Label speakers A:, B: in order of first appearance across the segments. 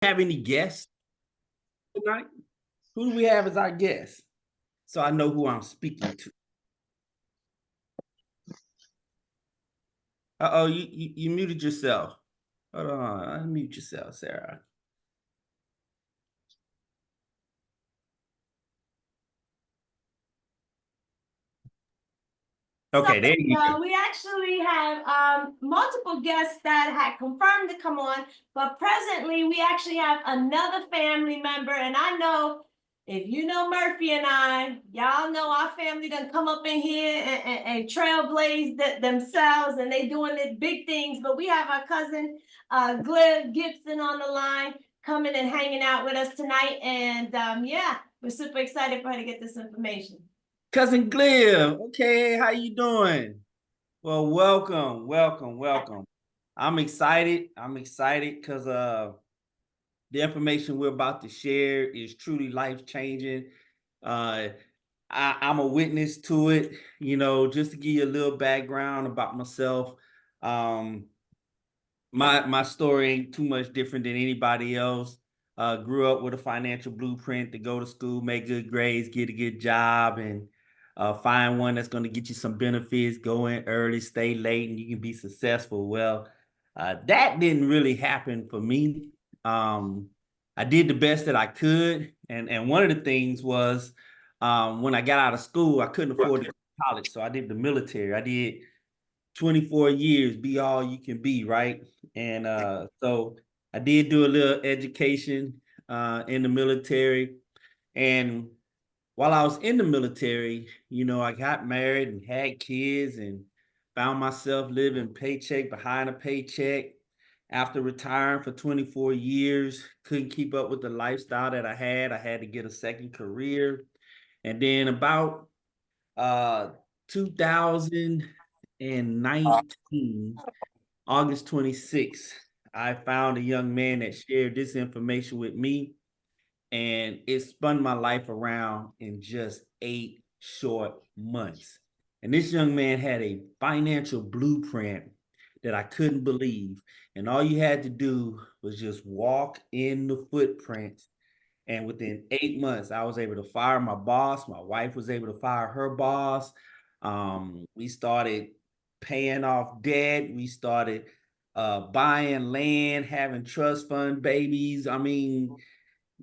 A: Have any guests tonight? Who do we have as our guest? So I know who I'm speaking to. Uh-oh, you muted yourself. Hold on, unmute yourself, Sarah.
B: So,
A: Okay, there you go.
B: we actually have multiple guests that had confirmed to come on, but presently we actually have another family member. And I know if you know Murphy and y'all know our family done come up in here and trailblaze themselves, and they doing it big things. But we have our cousin Glenn Gibson on the line coming and hanging out with us tonight. And yeah, we're super excited for her to get this information.
A: Cousin Glenn. Okay, how you doing? Well, welcome. I'm excited. I'm excited because the information we're about to share is truly life-changing. Uh I'm a witness to it, just to give you a little background about myself. Um, my story ain't too much different than anybody else. Grew up with a financial blueprint to go to school, make good grades, get a good job, and find one that's going to get you some benefits, go in early, stay late, and you can be successful. Well, that didn't really happen for me. Um, I did the best that I could, and one of the things was when I got out of school, I couldn't afford to go to college, so I did the military. I did 24 years, be all you can be, right? And so I did do a little education in the military. And while I was in the military, I got married and had kids and found myself living paycheck behind a paycheck. After retiring for 24 years, couldn't keep up with the lifestyle that I had. I had to get a second career. And then about 2019, August 26th, I found a young man that shared this information with me, and it spun my life around in just 8 short months. And this young man had a financial blueprint that I couldn't believe. And all you had to do was just walk in the footprints. And within 8 months, I was able to fire my boss. My wife was able to fire her boss. We started paying off debt. We started buying land, having trust fund babies. I mean,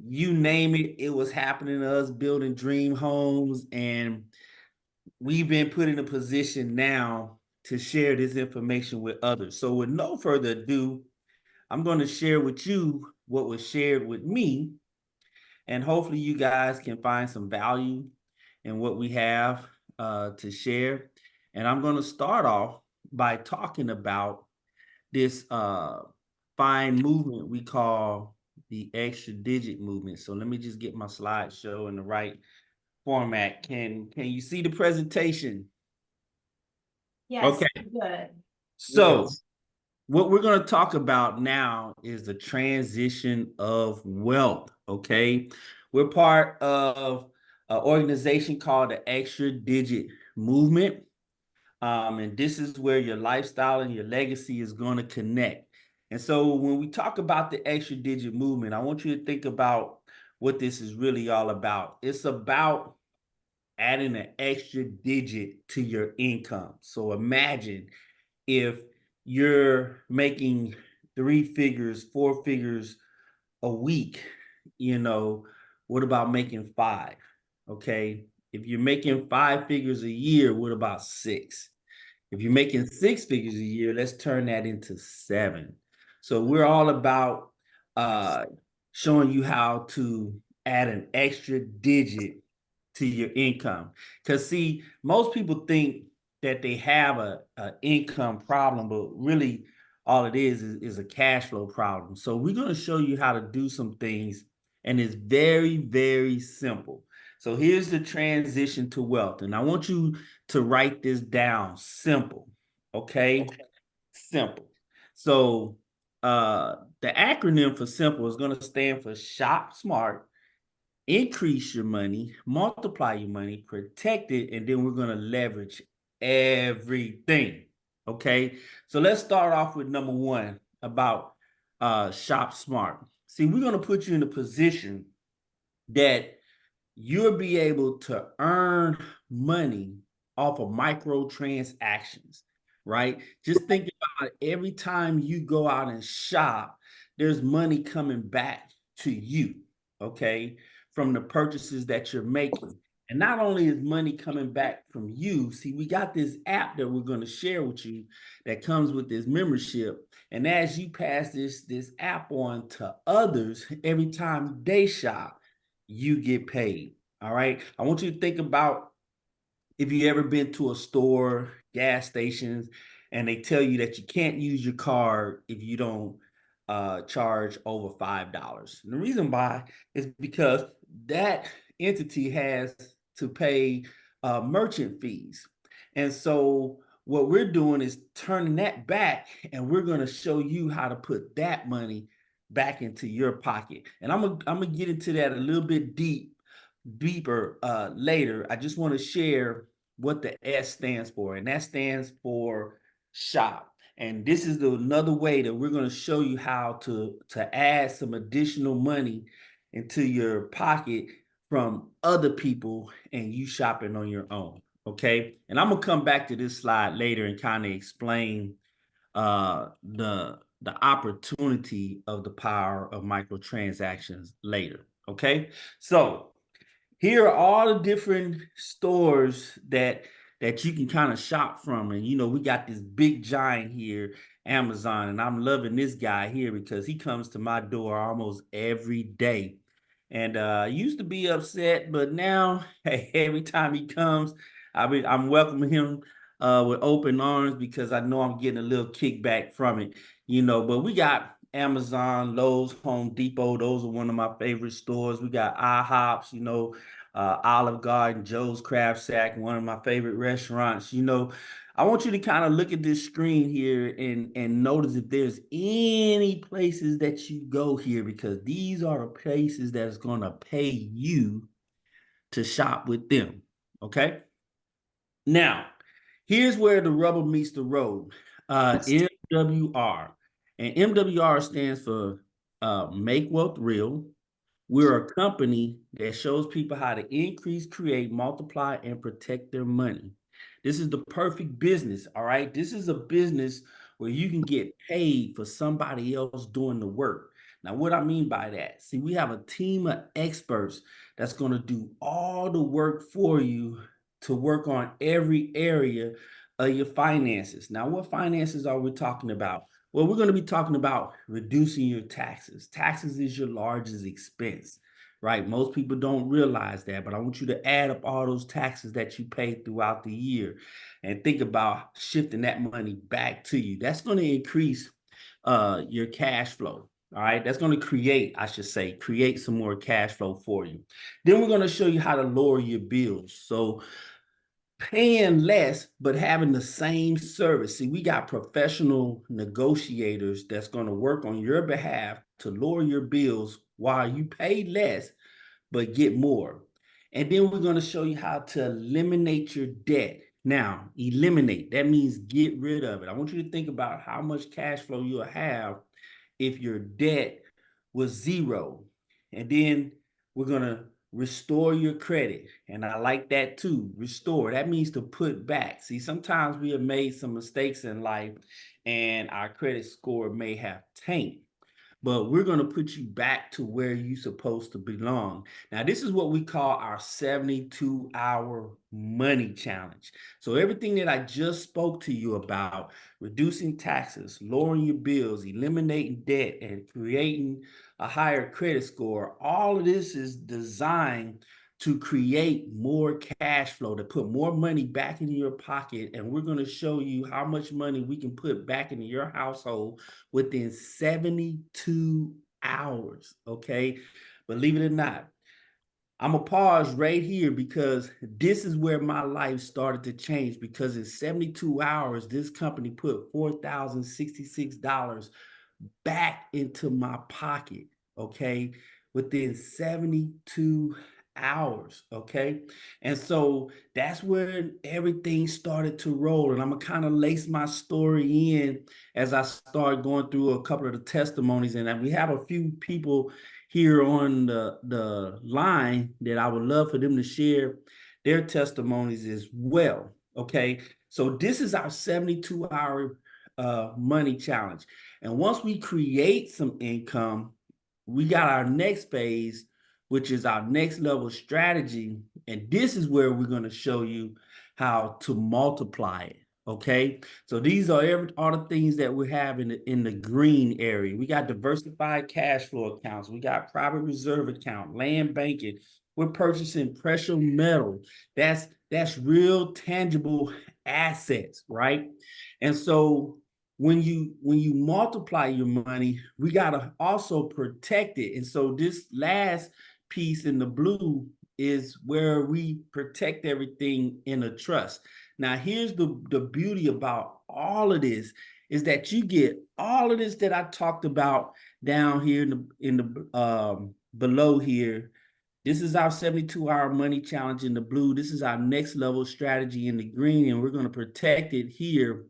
A: you name it, it was happening to us, building dream homes. And we've been put in a position now to share this information with others. So, with no further ado, I'm going to share with you what was shared with me, and hopefully you guys can find some value in what we have to share. And I'm going to start off by talking about this fine movement we call the extra digit movement. So let me just get my slideshow in the right format. Can you see the presentation?
B: Yes,
A: Okay.
B: good.
A: So what we're going to talk about now is the transition of wealth. Okay. We're part of an organization called the Extra Digit Movement. And this is where your lifestyle and your legacy is going to connect. And so when we talk about the Extra Digit Movement, I want you to think about what this is really all about. It's about adding an extra digit to your income. So imagine if you're making 3 figures, 4 figures a week, what about making five? Okay. If you're making 5 figures a year, what about six? If you're making 6 figures a year, let's turn that into seven. So we're all about uh, showing you how to add an extra digit to your income. Because see, most people think that they have a income problem, but really all it is a cash flow problem. So we're going to show you how to do some things, and it's very, very simple. So here's the transition to wealth. And I want you to write this down. Simple. Okay? Simple. So the acronym for simple is going to stand for shop smart, increase your money, multiply your money, protect it, and then we're going to leverage everything. Okay? So let's start off with number one about shop smart. See, we're going to put you in a position that you'll be able to earn money off of micro transactions, right? Just think about it. Every time you go out and shop, there's money coming back to you, okay, from the purchases that you're making. And not only is money coming back from you, see, we got this app that we're going to share with you that comes with this membership. And as you pass this app on to others, every time they shop, you get paid. All right. I want you to think about if you ever been to a store, gas stations, and they tell you that you can't use your card if you don't charge over $5. And the reason why is because that entity has to pay merchant fees. And so what we're doing is turning that back, and we're going to show you how to put that money back into your pocket. And I'm gonna get into that a little bit deeper later. I just want to share what the S stands for, and that stands for shop. And this is another way that we're going to show you how to add some additional money into your pocket from other people and you shopping on your own. Okay. And I'm gonna come back to this slide later and kind of explain the opportunity of the power of microtransactions later. Okay. So here are all the different stores that you can kind of shop from. And we got this big giant here, Amazon, and I'm loving this guy here because he comes to my door almost every day. And I used to be upset, but now hey, every time he comes, I'm welcoming him with open arms because I know I'm getting a little kickback from it. But we got Amazon, Lowe's, Home Depot. Those are one of my favorite stores. We got IHOPs, Olive Garden, Joe's Crab Shack, one of my favorite restaurants. I want you to kind of look at this screen here and notice if there's any places that you go here, because these are the places that's going to pay you to shop with them. Okay. Now, here's where the rubber meets the road. MWR. And MWR stands for Make Wealth Real. We're a company that shows people how to increase, create, multiply, and protect their money. This is the perfect business, all right? This is a business where you can get paid for somebody else doing the work. Now, what I mean by that, see, we have a team of experts that's going to do all the work for you to work on every area of your finances. Now, what finances are we talking about? Well, we're going to be talking about reducing your taxes. Taxes is your largest expense, right? Most people don't realize that, but I want you to add up all those taxes that you pay throughout the year and think about shifting that money back to you. That's going to increase your cash flow. All right, that's going to create some more cash flow for you. Then we're going to show you how to lower your bills. So paying less but having the same service. See, we got professional negotiators that's going to work on your behalf to lower your bills while you pay less but get more. And then we're going to show you how to eliminate your debt. Now, eliminate, that means get rid of it. I want you to think about how much cash flow you'll have if your debt was zero. And then we're going to restore your credit. And I like that too. Restore. That means to put back. See, sometimes we have made some mistakes in life and our credit score may have tanked. But we're going to put you back to where you're supposed to belong. Now, this is what we call our 72-hour money challenge. So everything that I just spoke to you about, reducing taxes, lowering your bills, eliminating debt, and creating a higher credit score, all of this is designed to create more cash flow, to put more money back into your pocket. And we're going to show you how much money we can put back into your household within 72 hours. Okay. Believe it or not, I'm going to pause right here because this is where my life started to change, because in 72 hours, this company put $4,066 back into my pocket. Okay. Within 72 hours. Okay. And so that's where everything started to roll. And I'm going to kind of lace my story in as I start going through a couple of the testimonies. And we have a few people here on the line that I would love for them to share their testimonies as well. Okay. So this is our 72-hour money challenge. And once we create some income, we got our next phase, which is our next level strategy. And this is where we're going to show you how to multiply it. Okay. So these are all the things that we have in the green area. We got diversified cash flow accounts. We got private reserve account, land banking. We're purchasing precious metal. That's real tangible assets, right? And so when you multiply your money, we got to also protect it. And so this last piece in the blue is where we protect everything in a trust. Now, here's the beauty about all of this is that you get all of this that I talked about down here in the below here. This is our 72-hour money challenge in the blue. This is our next level strategy in the green, and we're going to protect it here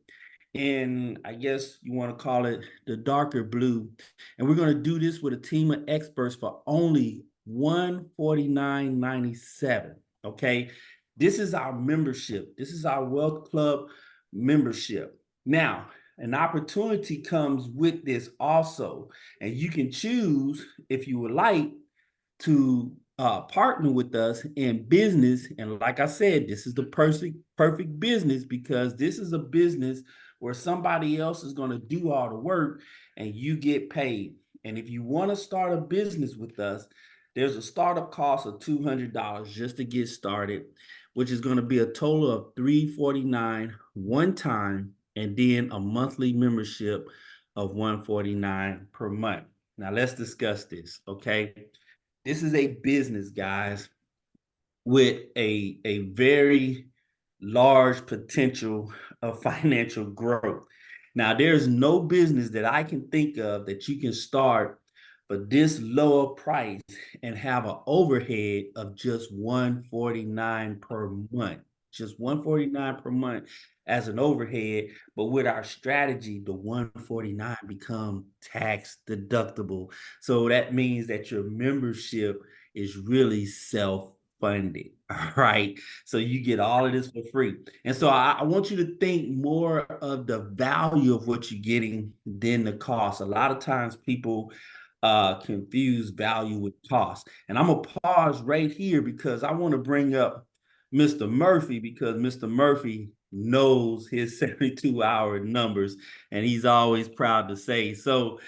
A: in, I guess you want to call it the darker blue. And we're going to do this with a team of experts for only $149.97. Okay. This is our membership. This is our Wealth Club membership. Now, an opportunity comes with this also, and you can choose, if you would like, to partner with us in business. And like I said, this is the perfect business, because this is a business where somebody else is going to do all the work and you get paid. And if you want to start a business with us, there's a startup cost of $200 just to get started, which is going to be a total of $349 one time, and then a monthly membership of $149 per month. Now let's discuss this. Okay. This is a business, guys, with a very large potential of financial growth. Now, there's no business that I can think of that you can start for this lower price and have an overhead of just $149 per month. Just $149 per month as an overhead. But with our strategy, the $149 become tax deductible. So that means that your membership is really self-funded. All right. So you get all of this for free. And so I want you to think more of the value of what you're getting than the cost. A lot of times people confuse value with cost. And I'm gonna pause right here because I want to bring up Mr. Murphy, because Mr. Murphy knows his 72-hour numbers, and he's always proud to say. So,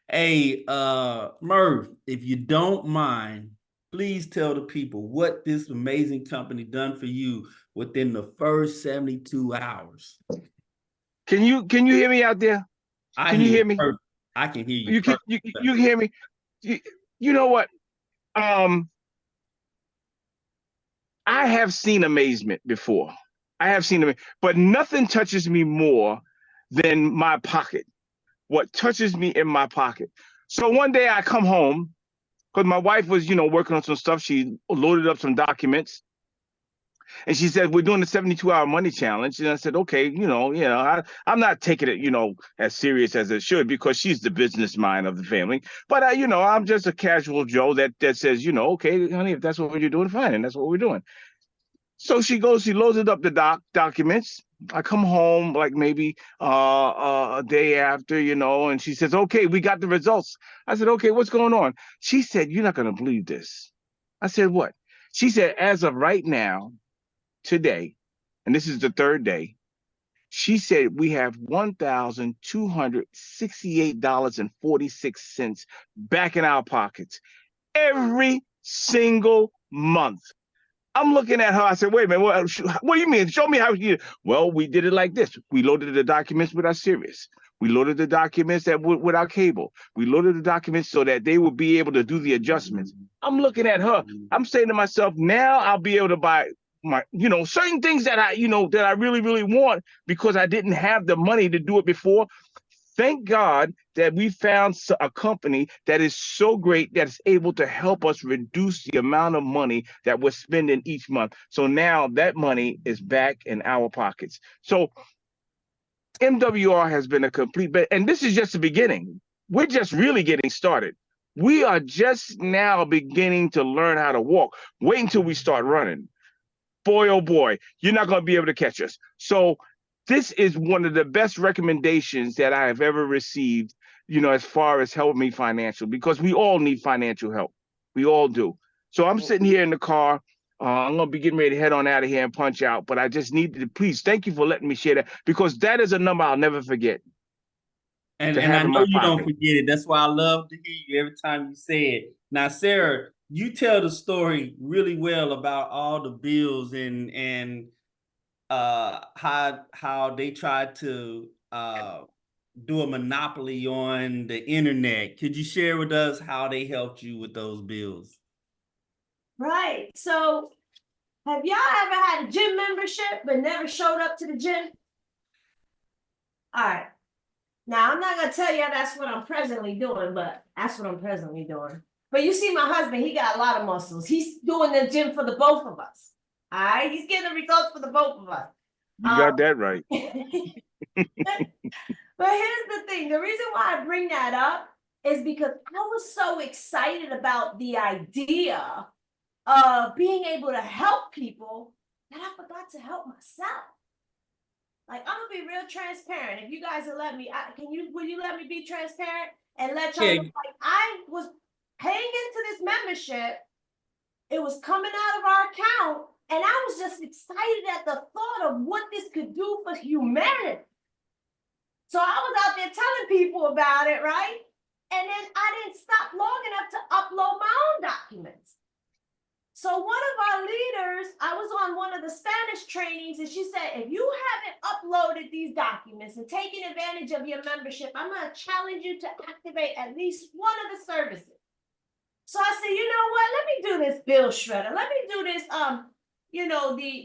A: hey, Murph, if you don't mind, please tell the people what this amazing company done for you within the first 72 hours.
C: Can you hear me out there? Can you hear me?
A: Perfect. I can hear you.
C: You can hear me. You know what? I have seen amazement before. I have seen it, but nothing touches me more than my pocket. What touches me in my pocket. So one day I come home because my wife was, working on some stuff. She loaded up some documents. And she said, we're doing the 72-hour money challenge. And I said, okay, I'm not taking it, as serious as it should, because she's the business mind of the family. But, I'm just a casual Joe that says, okay, honey, if that's what you're doing, fine. And that's what we're doing. So she loaded up the documents. I come home like maybe a day after, and she says, okay, we got the results. I said, okay, what's going on? She said, you're not going to believe this. I said, what? She said, as of right now, today, and this is the third day, she said we have $1,268.46 back in our pockets every single month. I'm looking at her. I said, wait a minute, what do you mean? Show me how you did it. Well, we did it like this. We loaded the documents with our Sirius. We loaded the documents with our cable. We loaded the documents so that they would be able to do the adjustments. I'm looking at her. I'm saying to myself, now I'll be able to buy my, certain things that I really, really want, because I didn't have the money to do it before. thank God that we found a company that is so great that's able to help us reduce the amount of money that we're spending each month. So now that money is back in our pockets. So MWR has been a complete bet, and this is just the beginning. We're just really getting started. We are just now beginning to learn how to walk. Wait until we start running. Boy, oh boy, you're not going to be able to catch us. So this is one of the best recommendations that I have ever received, as far as helping me financial, because we all need financial help. We all do. So I'm sitting here in the car. I'm going to be getting ready to head on out of here and punch out, but I just needed to, please, thank you for letting me share that, because that is a number I'll never forget
A: And
C: to
A: and
C: have
A: I
C: in
A: know
C: my
A: you don't
C: pocket.
A: forget it. That's why I love to hear you every time you say it. Now, Sarah, you tell the story really well about all the bills and how they tried to do a monopoly on the internet. Could you share with us how they helped you with those bills?
B: Right. So have y'all ever had a gym membership but never showed up to the gym? All right. Now, I'm not going to tell you that's what I'm presently doing, but that's what I'm presently doing. But you see my husband, he got a lot of muscles. He's doing the gym for the both of us. All right. He's getting the results for the both of us.
C: You got that right.
B: But here's the thing. The reason why I bring that up is because I was so excited about the idea of being able to help people that I forgot to help myself. Like, I'm gonna be real transparent. If you guys will let me, will you let me be transparent and let y'all know, like, I was paying into this membership. It was coming out of our account, and I was just excited at the thought of what this could do for humanity. So I was out there telling people about it, right? And then I didn't stop long enough to upload my own documents. So one of our leaders, I was on one of the Spanish trainings, and she said, if you haven't uploaded these documents and taken advantage of your membership, I'm going to challenge you to activate at least one of the services. So I said, you know what? Let me do this bill shredder. Let me do this,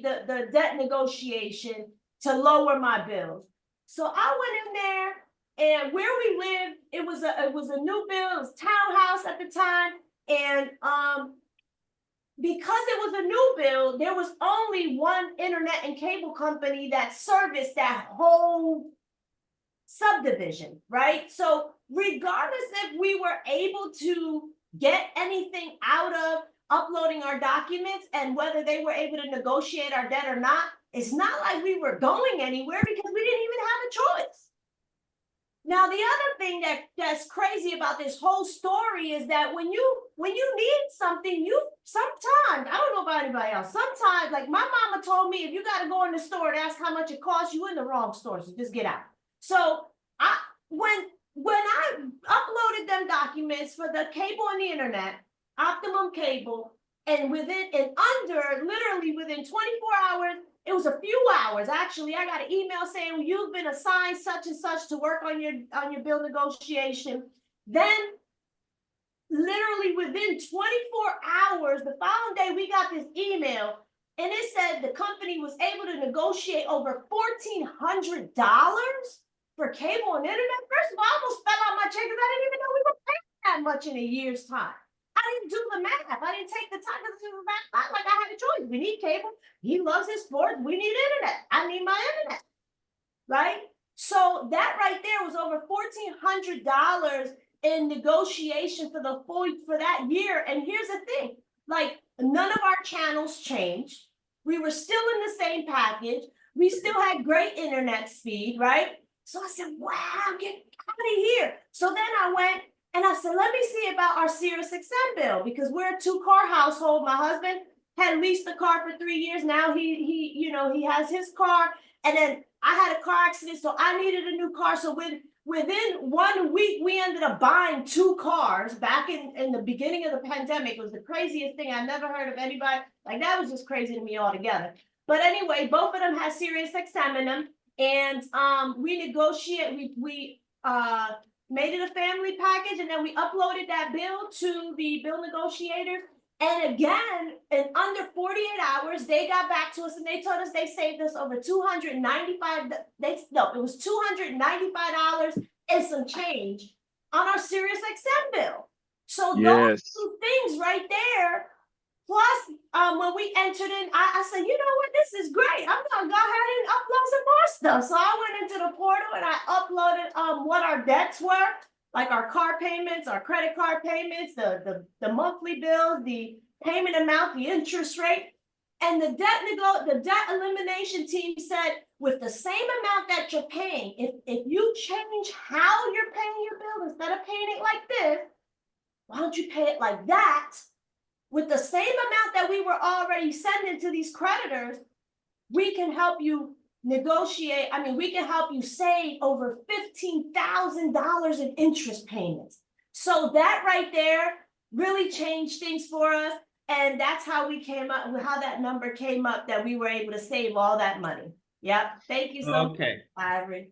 B: the debt negotiation to lower my bills. So I went in there, and where we lived, it was a new bill. It was townhouse at the time, and because it was a new bill, there was only one internet and cable company that serviced that whole subdivision, right? So regardless if we were able to get anything out of uploading our documents and whether they were able to negotiate our debt or not, it's not like we were going anywhere because we didn't even have a choice. Now, the other thing that's crazy about this whole story is that when you need something, sometimes, I don't know about anybody else, sometimes, like my mama told me, if you got to go in the store and ask how much it costs, you in the wrong store, so just get out. So when I uploaded them documents for the cable and the internet, Optimum Cable, and literally within 24 hours, it was a few hours. Actually, I got an email saying, well, you've been assigned such and such to work on your bill negotiation. Then literally within 24 hours, the following day, we got this email, and it said the company was able to negotiate over $1,400 for cable and internet. First of all, I almost fell out my chair because I didn't even know we were paying that much in a year's time. I didn't do the math. I didn't take the time because it was not like I had a choice. We need cable. He loves his sports. We need internet. I need my internet, right? So that right there was over $1,400 in negotiation for that year. And here's the thing, like none of our channels changed. We were still in the same package. We still had great internet speed, right? So I said, wow, get out of here. So then I went and I said, let me see about our SiriusXM bill, because we're a 2-car household. My husband had leased the car for 3 years. Now he has his car. And then I had a car accident, so I needed a new car. So within 1 week, we ended up buying 2 cars back in the beginning of the pandemic. It was the craziest thing. I never heard of anybody. Like, that was just crazy to me altogether. But anyway, both of them had SiriusXM in them. And we negotiated, we made it a family package, and then we uploaded that bill to the bill negotiator. And again, in under 48 hours, they got back to us and they told us they saved us over $295. It was $295 and some change on our Sirius XM bill. So those
C: Yes.
B: two things right there, plus when we entered in, I said, you know what, this is great. I'm gonna go ahead and upload some more stuff. So I went into the portal and I uploaded what our debts were, like our car payments, our credit card payments, the monthly bills, the payment amount, the interest rate. And the debt elimination team said, with the same amount that you're paying, if you change how you're paying your bill, instead of paying it like this, why don't you pay it like that? With the same amount that we were already sending to these creditors, we can help you negotiate. I mean, we can help you save over $15,000 in interest payments. So that right there really changed things for us. And that's how we came up, how that number came up, that we were able to save all that money. Yep. Thank you so much,
A: Okay.
B: Ivory.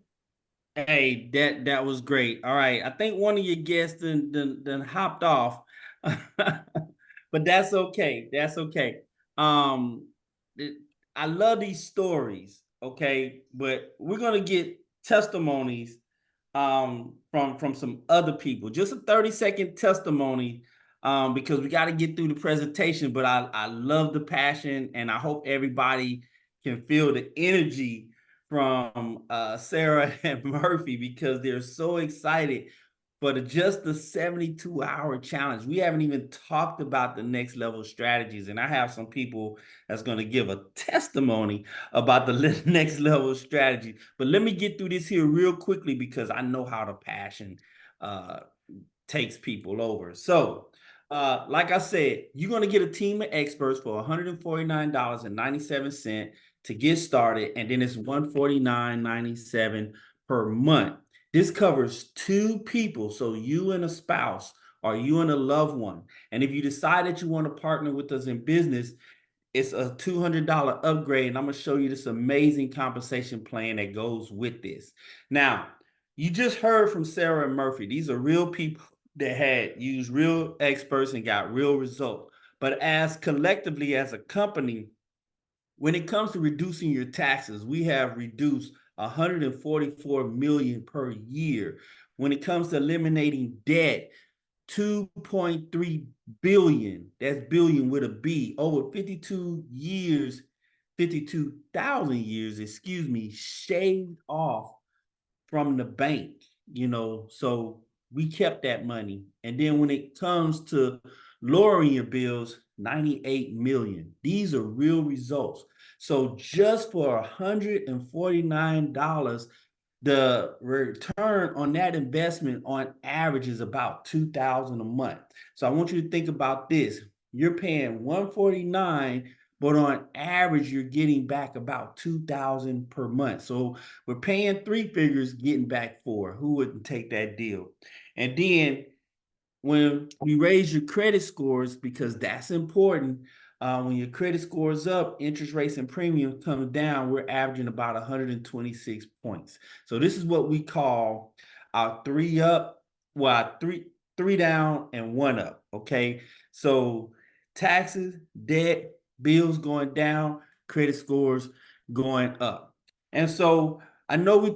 A: Hey, that was great. All right. I think one of your guests then hopped off. But that's okay. That's okay. I love these stories, okay? But we're gonna get testimonies from some other people. Just a 30-second testimony because we got to get through the presentation, but I love the passion and I hope everybody can feel the energy from Sarah and Murphy because they're so excited for just the 72-hour challenge. We haven't even talked about the next level strategies, and I have some people that's going to give a testimony about the next level strategy. But let me get through this here real quickly because I know how the passion takes people over. So, like I said, you're going to get a team of experts for $149.97 to get started, and then it's $149.97 per month. This covers 2 people, so you and a spouse or you and a loved one. And if you decide that you want to partner with us in business, it's a $200 upgrade, and I'm going to show you this amazing compensation plan that goes with this. Now, you just heard from Sarah and Murphy. These are real people that had used real experts and got real results. But as collectively as a company, when it comes to reducing your taxes, we have reduced 144 million per year. When it comes to eliminating debt, 2.3 billion, that's billion with a B, over 52 years, 52,000 years, excuse me, shaved off from the bank, so we kept that money. And then when it comes to lowering your bills, 98 million. These are real results. So just for $149, the return on that investment on average is about $2,000 a month. So I want you to think about this. You're paying $149, but on average, you're getting back about $2,000 per month. So we're paying 3 figures, getting back 4. Who wouldn't take that deal? And then when we raise your credit scores, because that's important, when your credit score is up, interest rates and premiums come down, we're averaging about 126 points. So this is what we call our 3 up, well, three down and 1 up, okay? So taxes, debt, bills going down, credit scores going up. And so I know we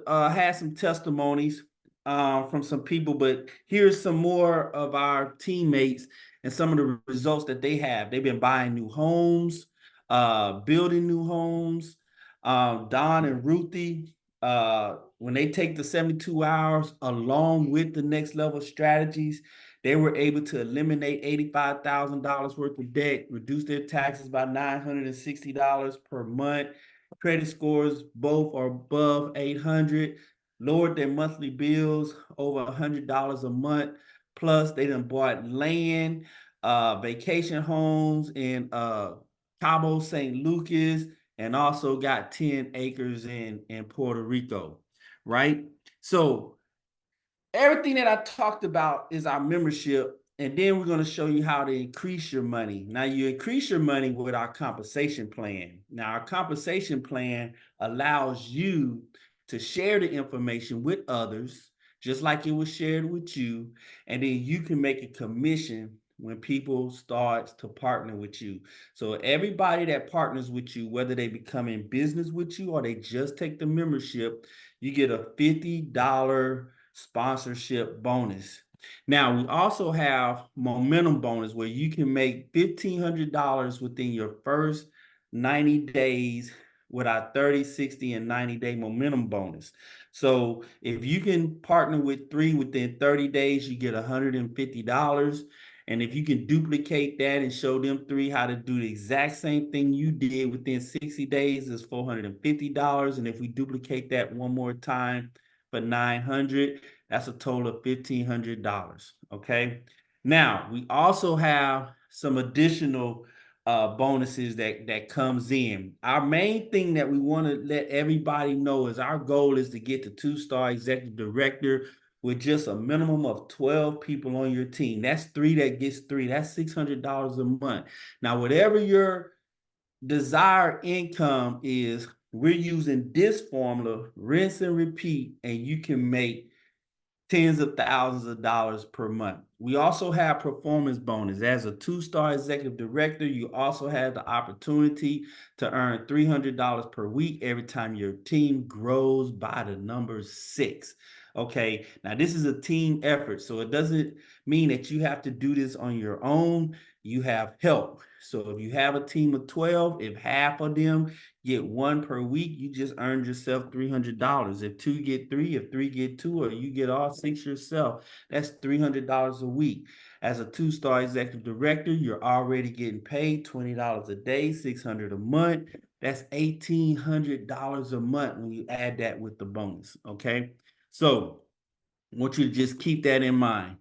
A: had some testimonies from some people, but here's some more of our teammates and some of the results that they have. They've been buying new homes, building new homes. Don and Ruthie, when they take the 72 hours along with the next level strategies, they were able to eliminate $85,000 worth of debt, reduce their taxes by $960 per month. Credit scores both are above 800, lowered their monthly bills over $100 a month. Plus, they done bought land, vacation homes in Cabo San Lucas, and also got 10 acres in Puerto Rico, right? So everything that I talked about is our membership. And then we're going to show you how to increase your money. Now, you increase your money with our compensation plan. Now, our compensation plan allows you to share the information with others, just like it was shared with you. And then you can make a commission when people start to partner with you. So everybody that partners with you, whether they become in business with you or they just take the membership, you get a $50 sponsorship bonus. Now, we also have momentum bonus where you can make $1,500 within your first 90 days with our 30, 60, and 90-day momentum bonus. So if you can partner with 3 within 30 days, you get $150. And if you can duplicate that and show them 3 how to do the exact same thing you did within 60 days, is $450. And if we duplicate that one more time for 900, that's a total of $1,500. Okay. Now we also have some additional bonuses that comes in. Our main thing that we want to let everybody know is our goal is to get to 2-star executive director with just a minimum of 12 people on your team. That's 3 that gets 3. That's $600 a month. Now, whatever your desired income is, we're using this formula, rinse and repeat, and you can make tens of thousands of dollars per month. We also have performance bonus. As a 2-star executive director, you also have the opportunity to earn $300 per week every time your team grows by the number 6. Okay, now this is a team effort, so it doesn't mean that you have to do this on your own. You have help. So if you have a team of 12, if half of them get 1 per week, you just earned yourself $300. If 2 get 3, if 3 get 2, or you get all 6 yourself, that's $300 a week. As a 2-star executive director, you're already getting paid $20 a day, $600 a month. That's $1,800 a month when you add that with the bonus. Okay, so I want you to just keep that in mind.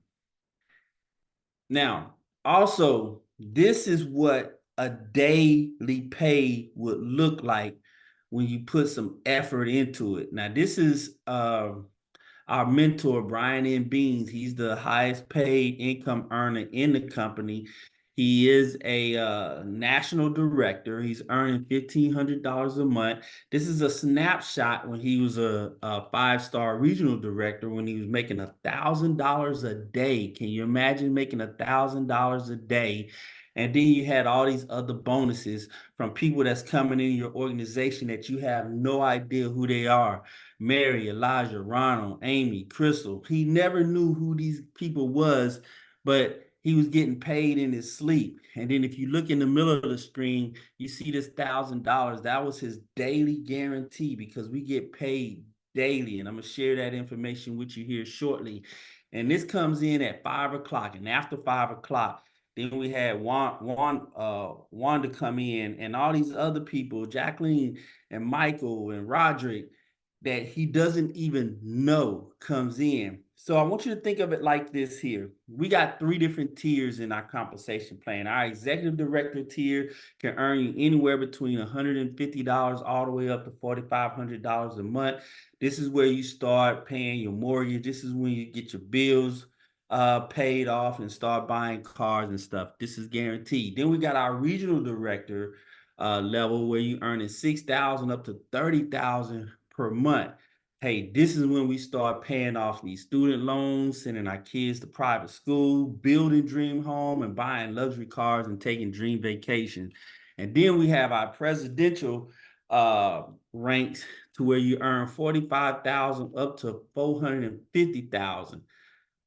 A: Now, also, this is what a daily pay would look like when you put some effort into it. Now, this is our mentor, Brian N. Beans. He's the highest paid income earner in the company. He is a national director. He's earning $1,500 a month. This is a snapshot when he was a 5-star regional director, when he was making $1,000 a day. Can you imagine making $1,000 a day? And then you had all these other bonuses from people that's coming in your organization that you have no idea who they are. Mary, Elijah, Ronald, Amy, Crystal. He never knew who these people was, but he was getting paid in his sleep. And then if you look in the middle of the screen, you see this $1,000. That was his daily guarantee, because we get paid daily. And I'm going to share that information with you here shortly. And this comes in at 5 o'clock. And after 5 o'clock, then we had Wanda come in, and all these other people, Jacqueline and Michael and Roderick, that he doesn't even know comes in. So I want you to think of it like this here. We got 3 different tiers in our compensation plan. Our executive director tier can earn you anywhere between $150 all the way up to $4,500 a month. This is where you start paying your mortgage. This is when you get your bills paid off and start buying cars and stuff. This is guaranteed. Then we got our regional director level, where you earning $6,000 up to $30,000 per month. Hey, this is when we start paying off these student loans, sending our kids to private school, building dream home, and buying luxury cars and taking dream vacations. And then we have our presidential ranks, to where you earn $45,000 up to $450,000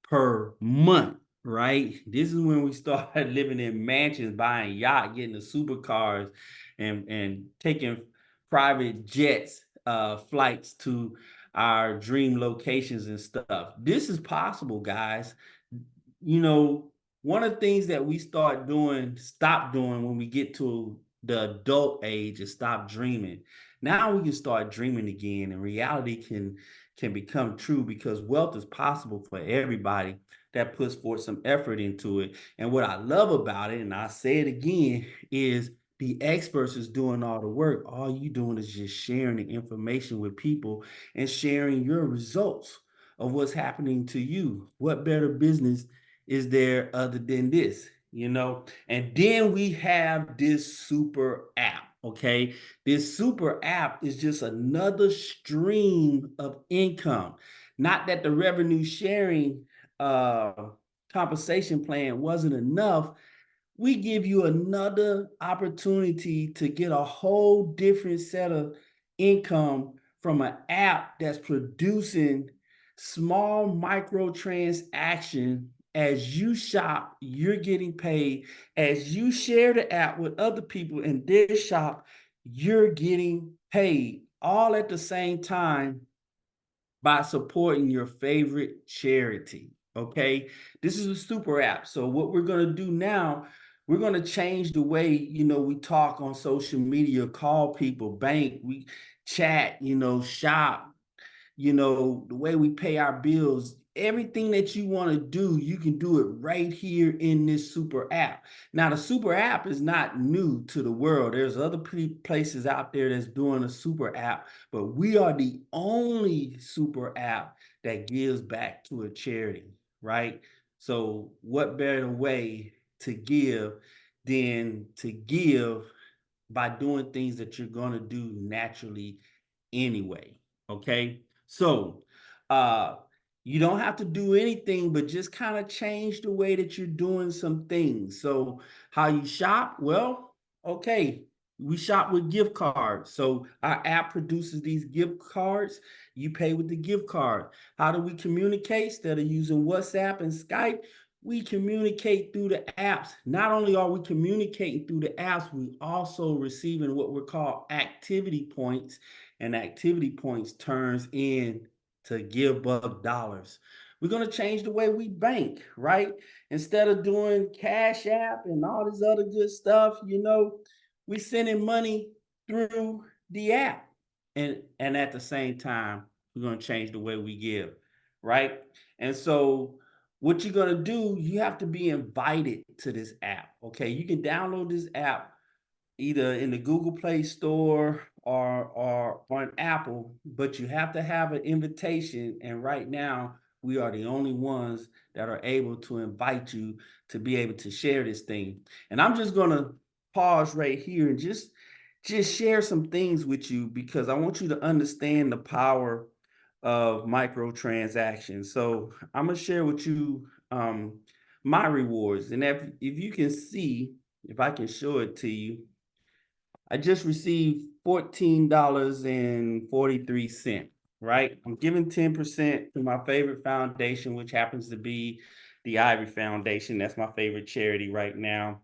A: per month, right? This is when we started living in mansions, buying yachts, getting the supercars, and taking private jets, flights to our dream locations and stuff. This is possible, guys. You know, one of the things that we stop doing when we get to the adult age is stop dreaming. Now we can start dreaming again, and reality can become true, because wealth is possible for everybody that puts forth some effort into it. And what I love about it, and I say it again, is the experts is doing all the work. All you doing is just sharing the information with people and sharing your results of what's happening to you. What better business is there other than this, you know? And then we have this super app, okay? This super app is just another stream of income. Not that the revenue sharing compensation plan wasn't enough. We give you another opportunity to get a whole different set of income from an app that's producing small micro transaction. As you shop, you're getting paid. As you share the app with other people in their shop, you're getting paid all at the same time by supporting your favorite charity. Okay, this is a super app. So what we're going to do now, we're going to change the way, we talk on social media, call people, bank, we chat, shop, the way we pay our bills. Everything that you want to do, you can do it right here in this super app. Now, the super app is not new to the world. There's other places out there that's doing a super app, but we are the only super app that gives back to a charity, right? So what better way to give than to give by doing things that you're going to do naturally anyway. Okay. So you don't have to do anything but just kind of change the way that you're doing some things. So how you shop? Well, okay. We shop with gift cards. So our app produces these gift cards. You pay with the gift card. How do we communicate? Instead of using WhatsApp and Skype, we communicate through the apps. Not only are we communicating through the apps, we also receiving what we're called activity points, and activity points turns in to GiveBuck dollars. We're going to change the way we bank, right? Instead of doing Cash App and all this other good stuff, we sending money through the app. And at the same time, we're going to change the way we give, right? And so what you're going to do, you have to be invited to this app. Okay, you can download this app either in the Google Play Store or on Apple, but you have to have an invitation. And right now, we are the only ones that are able to invite you to be able to share this thing. And I'm just gonna pause right here and just share some things with you because I want you to understand the power of microtransactions. So I'm gonna share with you my rewards, and if you can see, if I can show it to you, I just received $14.43, right? I'm giving 10% to my favorite foundation, which happens to be the Ivy Foundation. That's my favorite charity right now.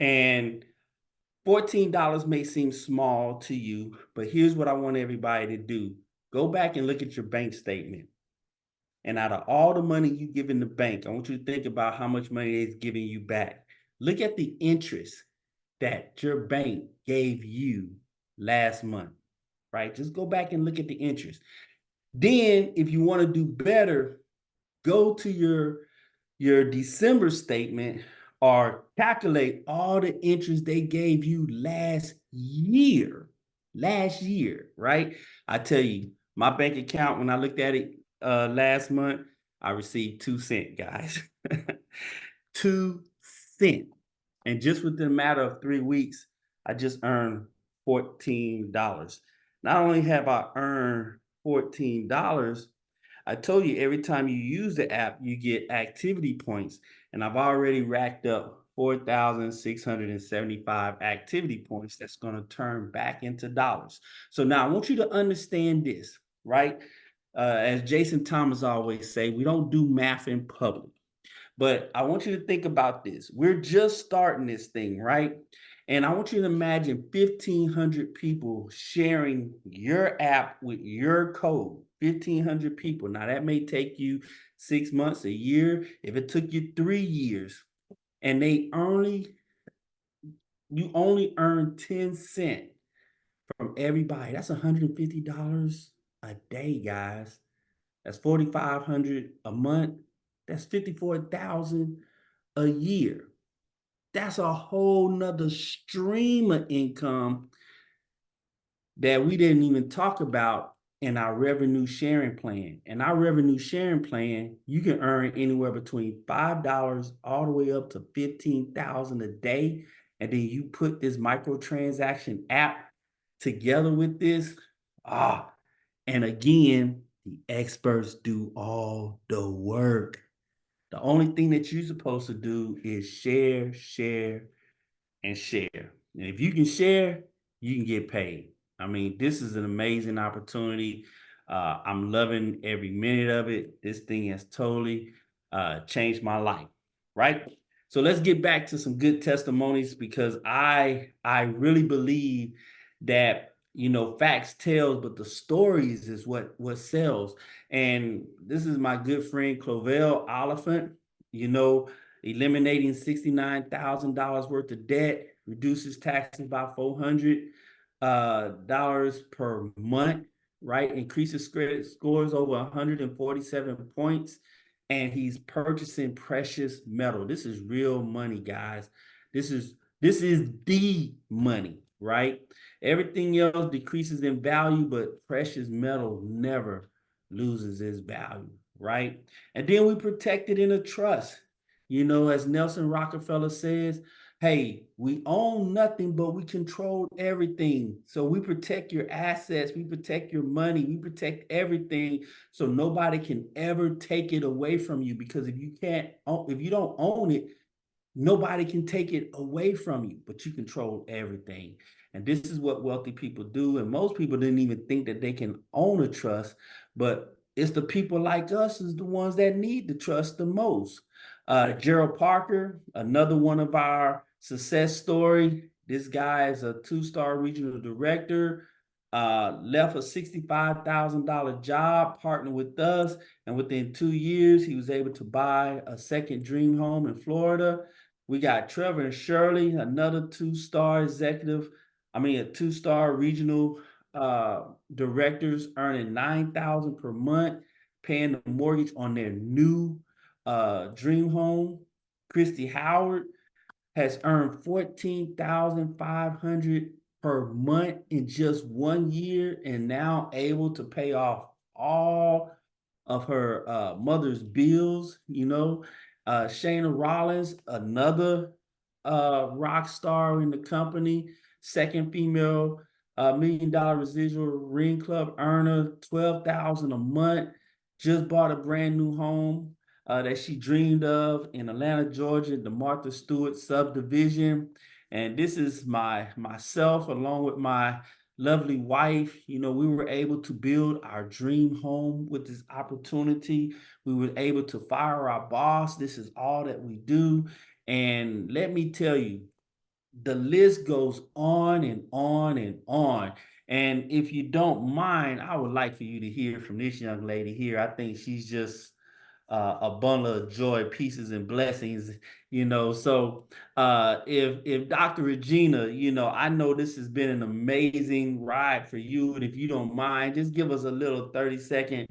A: And $14 may seem small to you, but here's what I want everybody to do. Go back and look at your bank statement. And out of all the money you give in the bank, I want you to think about how much money it's giving you back. Look at the interest that your bank gave you last month, right? Just go back and look at the interest. Then, if you want to do better, go to your December statement or calculate all the interest they gave you last year, right? I tell you, my bank account, when I looked at it last month, I received 2 cents, guys. 2 cents. And just within a matter of 3 weeks, I just earned $14. Not only have I earned $14, I told you every time you use the app, you get activity points. And I've already racked up 4,675 activity points that's going to turn back into dollars. So now I want you to understand this, right? As Jason Thomas always say, we don't do math in public. But I want you to think about this. We're just starting this thing, right? And I want you to imagine 1,500 people sharing your app with your code. 1,500 people. Now, that may take you 6 months, a year. If it took you 3 years, and you only earn 10 cents from everybody. That's $150 a day, guys. That's $4,500 a month. That's 54,000 a year. That's a whole nother stream of income that we didn't even talk about in our revenue sharing plan. And our revenue sharing plan, you can earn anywhere between $5 all the way up to 15,000 a day. And then you put this microtransaction app together with this. And again, the experts do all the work. The only thing that you're supposed to do is share, and share. And if you can share, you can get paid. I mean, this is an amazing opportunity. I'm loving every minute of it. This thing has totally changed my life, right? So let's get back to some good testimonies because I really believe that facts tells, but the stories is what sells. And this is my good friend Clovell Oliphant. Eliminating $69,000 worth of debt, reduces taxes by $400 per month, right? Increases credit scores over 147 points, and he's purchasing precious metal. This is real money, guys. This is the money, right? Everything else decreases in value, but precious metal never loses its value, right? And then we protect it in a trust. As Nelson Rockefeller says, hey, we own nothing, but we control everything. So we protect your assets, we protect your money, we protect everything so nobody can ever take it away from you. Because if you don't own it, nobody can take it away from you, but you control everything. And this is what wealthy people do. And most people didn't even think that they can own a trust, but it's the people like us is the ones that need the trust the most. Gerald Parker, another one of our success story. This guy is a 2-star regional director, left a $65,000 job, partnered with us, and within 2 years, he was able to buy a second dream home in Florida. We got Trevor and Shirley, another 2-star a 2-star regional directors earning $9,000 per month, paying the mortgage on their new dream home. Christy Howard has earned $14,500 per month in just 1 year and now able to pay off all of her mother's bills. Shayna Rollins, another rock star in the company, second female $1 million residual ring club earner, $12,000 a month, just bought a brand new home that she dreamed of in Atlanta, Georgia, the Martha Stewart subdivision. And this is myself along with my lovely wife. We were able to build our dream home with this opportunity. We were able to fire our boss. This is all that we do. And let me tell you, the list goes on and on and on. And if you don't mind, I would like for you to hear from this young lady here. I think she's just a bundle of joy, pieces, and blessings. So if Dr. Regina, I know this has been an amazing ride for you. And if you don't mind, just give us a little 30-second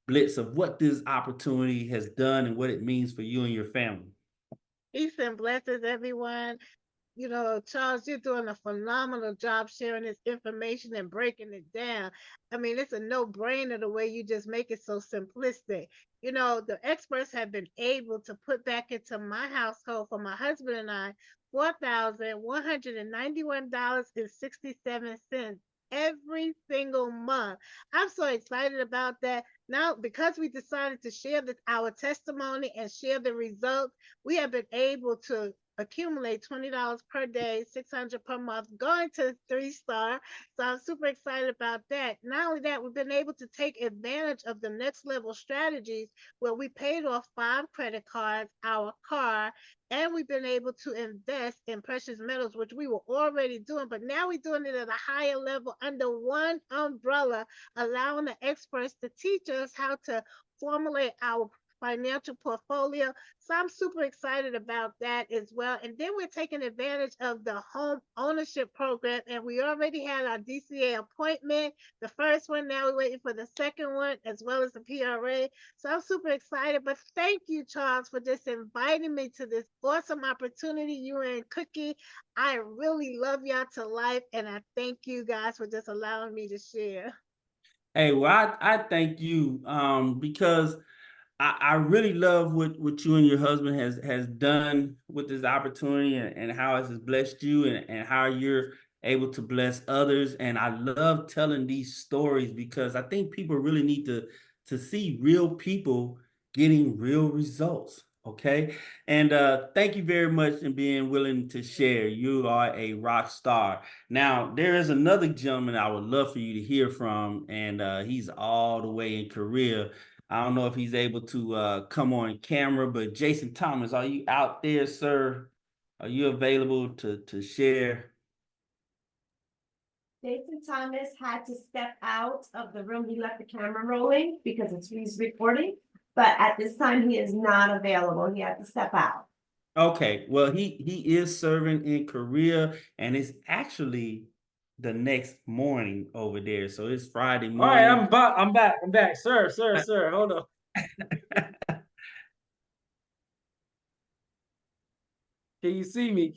A: blitz of what this opportunity has done and what it means for you and your family.
D: Peace and blessings, everyone. Charles, you're doing a phenomenal job sharing this information and breaking it down. I mean, it's a no-brainer the way you just make it so simplistic. The experts have been able to put back into my household for my husband and I $4,191.67 every single month. I'm so excited about that. Now, because we decided to share our testimony and share the results, we have been able to accumulate $20 per day, $600 per month, going to 3-star. So I'm super excited about that. Not only that, we've been able to take advantage of the next level strategies where we paid off 5 credit cards, our car, and we've been able to invest in precious metals, which we were already doing, but now we're doing it at a higher level under one umbrella, allowing the experts to teach us how to formulate our financial portfolio. So I'm super excited about that as well. And then we're taking advantage of the home ownership program. And we already had our DCA appointment, the first one. Now we're waiting for the second one, as well as the PRA. So I'm super excited. But thank you, Charles, for just inviting me to this awesome opportunity. You and Cookie, I really love y'all to life. And I thank you guys for just allowing me to share.
A: Hey, well, I thank you because I really love what you and your husband has done with this opportunity and how it has blessed you and how you're able to bless others. And I love telling these stories because I think people really need to see real people getting real results. Okay. And thank you very much for being willing to share. You are a rock star. Now, there is another gentleman I would love for you to hear from, and he's all the way in Korea. I don't know if he's able to come on camera, but Jason Thomas, are you out there, sir? Are you available to share?
B: Jason Thomas had to step out of the room. He left the camera rolling because he's recording, but at this time he is not available. He had to step out.
A: Okay, well, he is serving in Korea, and it's actually the next morning over there. So it's Friday
E: All right,
A: morning.
E: I'm back. Sir, hold on. Can you see me?